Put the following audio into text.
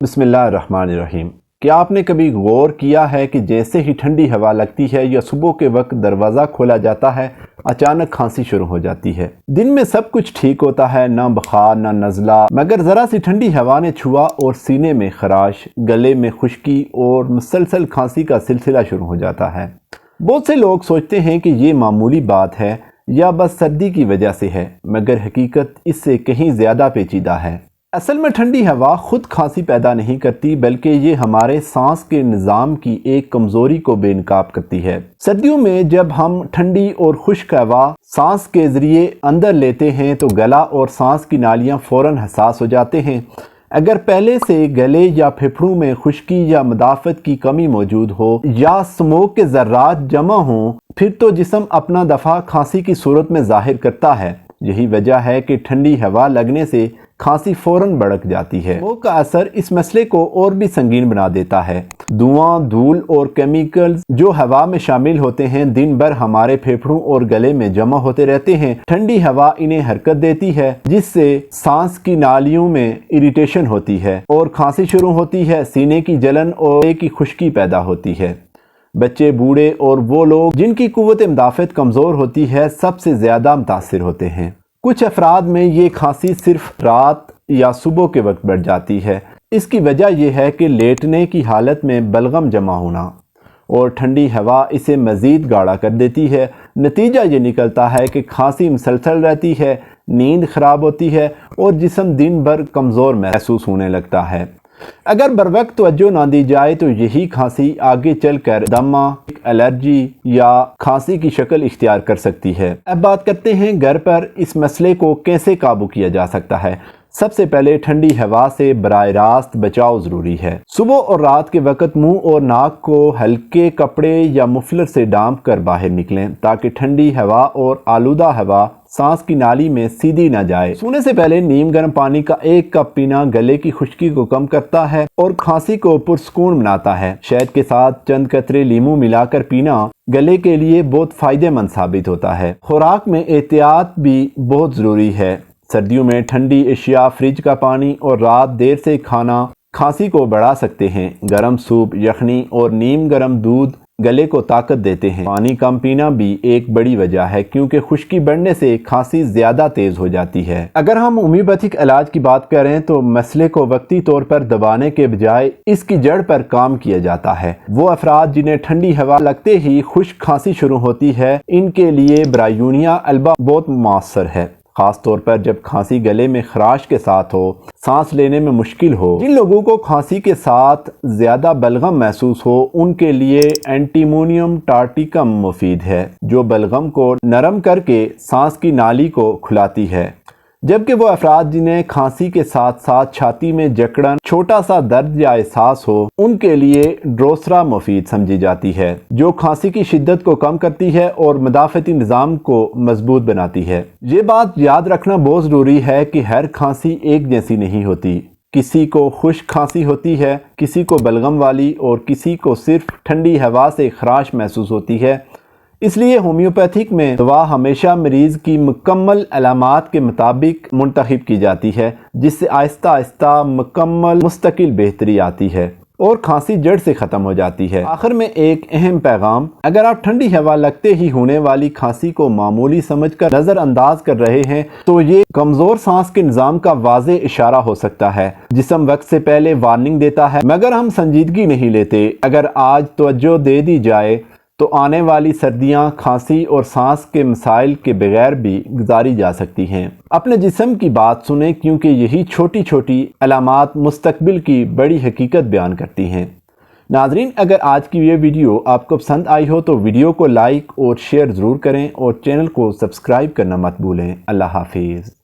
بسم اللہ الرحمن الرحیم۔ کیا آپ نے کبھی غور کیا ہے کہ جیسے ہی ٹھنڈی ہوا لگتی ہے یا صبح کے وقت دروازہ کھولا جاتا ہے اچانک کھانسی شروع ہو جاتی ہے۔ دن میں سب کچھ ٹھیک ہوتا ہے، نہ بخار نہ نزلہ، مگر ذرا سی ٹھنڈی ہوا نے چھوا اور سینے میں خراش، گلے میں خشکی اور مسلسل کھانسی کا سلسلہ شروع ہو جاتا ہے۔ بہت سے لوگ سوچتے ہیں کہ یہ معمولی بات ہے یا بس سردی کی وجہ سے ہے، مگر حقیقت اس سے کہیں زیادہ پیچیدہ ہے۔ اصل میں ٹھنڈی ہوا خود کھانسی پیدا نہیں کرتی، بلکہ یہ ہمارے سانس کے نظام کی ایک کمزوری کو بے نقاب کرتی ہے۔ سردیوں میں جب ہم ٹھنڈی اور خشک ہوا سانس کے ذریعے اندر لیتے ہیں تو گلا اور سانس کی نالیاں فوراً حساس ہو جاتے ہیں۔ اگر پہلے سے گلے یا پھیپھڑوں میں خشکی یا مدافعت کی کمی موجود ہو یا اسموک کے ذرات جمع ہوں، پھر تو جسم اپنا دفاع کھانسی کی صورت میں ظاہر کرتا ہے۔ یہی وجہ ہے کہ ٹھنڈی ہوا لگنے سے کھانسی فوراً بڑک جاتی ہے۔ اسموک کا اثر اس مسئلے کو اور بھی سنگین بنا دیتا ہے۔ دھواں، دھول اور کیمیکلز جو ہوا میں شامل ہوتے ہیں دن بھر ہمارے پھیپھڑوں اور گلے میں جمع ہوتے رہتے ہیں۔ ٹھنڈی ہوا انہیں حرکت دیتی ہے، جس سے سانس کی نالیوں میں اریٹیشن ہوتی ہے اور کھانسی شروع ہوتی ہے۔ سینے کی جلن اور گلے کی خشکی پیدا ہوتی ہے۔ بچے، بوڑھے اور وہ لوگ جن کی قوت مدافعت کمزور ہوتی ہے سب سے زیادہ متاثر ہوتے ہیں۔ کچھ افراد میں یہ کھانسی صرف رات یا صبح کے وقت بڑھ جاتی ہے۔ اس کی وجہ یہ ہے کہ لیٹنے کی حالت میں بلغم جمع ہونا اور ٹھنڈی ہوا اسے مزید گاڑھا کر دیتی ہے۔ نتیجہ یہ نکلتا ہے کہ کھانسی مسلسل رہتی ہے، نیند خراب ہوتی ہے اور جسم دن بھر کمزور محسوس ہونے لگتا ہے۔ اگر بروقت توجہ نہ دی جائے تو یہی کھانسی آگے چل کر دمہ، الرجی یا کھانسی کی شکل اختیار کر سکتی ہے۔ اب بات کرتے ہیں گھر پر اس مسئلے کو کیسے قابو کیا جا سکتا ہے۔ سب سے پہلے ٹھنڈی ہوا سے براہ راست بچاؤ ضروری ہے۔ صبح اور رات کے وقت منہ اور ناک کو ہلکے کپڑے یا مفلر سے ڈانپ کر باہر نکلیں تاکہ ٹھنڈی ہوا اور آلودہ ہوا سانس کی نالی میں سیدھی نہ جائے۔ سونے سے پہلے نیم گرم پانی کا 1 کپ پینا گلے کی خشکی کو کم کرتا ہے اور کھانسی کو پرسکون بناتا ہے۔ شہد کے ساتھ چند قطرے لیموں ملا کر پینا گلے کے لیے بہت فائدہ مند ثابت ہوتا ہے۔ خوراک میں احتیاط بھی بہت ضروری ہے۔ سردیوں میں ٹھنڈی اشیاء، فریج کا پانی اور رات دیر سے کھانا کھانسی کو بڑھا سکتے ہیں۔ گرم سوپ، یخنی اور نیم گرم دودھ گلے کو طاقت دیتے ہیں۔ پانی کم پینا بھی ایک بڑی وجہ ہے کیونکہ خشکی بڑھنے سے کھانسی زیادہ تیز ہو جاتی ہے۔ اگر ہم ہومیوپیتھک علاج کی بات کریں تو مسئلے کو وقتی طور پر دبانے کے بجائے اس کی جڑ پر کام کیا جاتا ہے۔ وہ افراد جنہیں ٹھنڈی ہوا لگتے ہی خشک کھانسی شروع ہوتی ہے، ان کے لیے برایونیا البا بہت مؤثر ہے، خاص طور پر جب کھانسی گلے میں خراش کے ساتھ ہو، سانس لینے میں مشکل ہو۔ جن لوگوں کو کھانسی کے ساتھ زیادہ بلغم محسوس ہو ان کے لیے اینٹیمونیم ٹارٹیکم مفید ہے، جو بلغم کو نرم کر کے سانس کی نالی کو کھلاتی ہے۔ جبکہ وہ افراد جنہیں کھانسی کے ساتھ ساتھ چھاتی میں جکڑن، چھوٹا سا درد یا احساس ہو، ان کے لیے ڈروسرا مفید سمجھی جاتی ہے، جو کھانسی کی شدت کو کم کرتی ہے اور مدافعتی نظام کو مضبوط بناتی ہے۔ یہ بات یاد رکھنا بہت ضروری ہے کہ ہر کھانسی ایک جیسی نہیں ہوتی۔ کسی کو خشک کھانسی ہوتی ہے، کسی کو بلغم والی اور کسی کو صرف ٹھنڈی ہوا سے خراش محسوس ہوتی ہے۔ اس لیے ہومیوپیتھک میں دوا ہمیشہ مریض کی مکمل علامات کے مطابق منتخب کی جاتی ہے، جس سے آہستہ آہستہ مکمل مستقل بہتری آتی ہے اور کھانسی جڑ سے ختم ہو جاتی ہے۔ آخر میں ایک اہم پیغام: اگر آپ ٹھنڈی ہوا لگتے ہی ہونے والی کھانسی کو معمولی سمجھ کر نظر انداز کر رہے ہیں تو یہ کمزور سانس کے نظام کا واضح اشارہ ہو سکتا ہے۔ جسم وقت سے پہلے وارننگ دیتا ہے مگر ہم سنجیدگی نہیں لیتے۔ اگر آج توجہ دے دی جائے تو آنے والی سردیاں کھانسی اور سانس کے مسائل کے بغیر بھی گزاری جا سکتی ہیں۔ اپنے جسم کی بات سنیں کیونکہ یہی چھوٹی چھوٹی علامات مستقبل کی بڑی حقیقت بیان کرتی ہیں۔ ناظرین، اگر آج کی یہ ویڈیو آپ کو پسند آئی ہو تو ویڈیو کو لائک اور شیئر ضرور کریں اور چینل کو سبسکرائب کرنا مت بھولیں۔ اللہ حافظ۔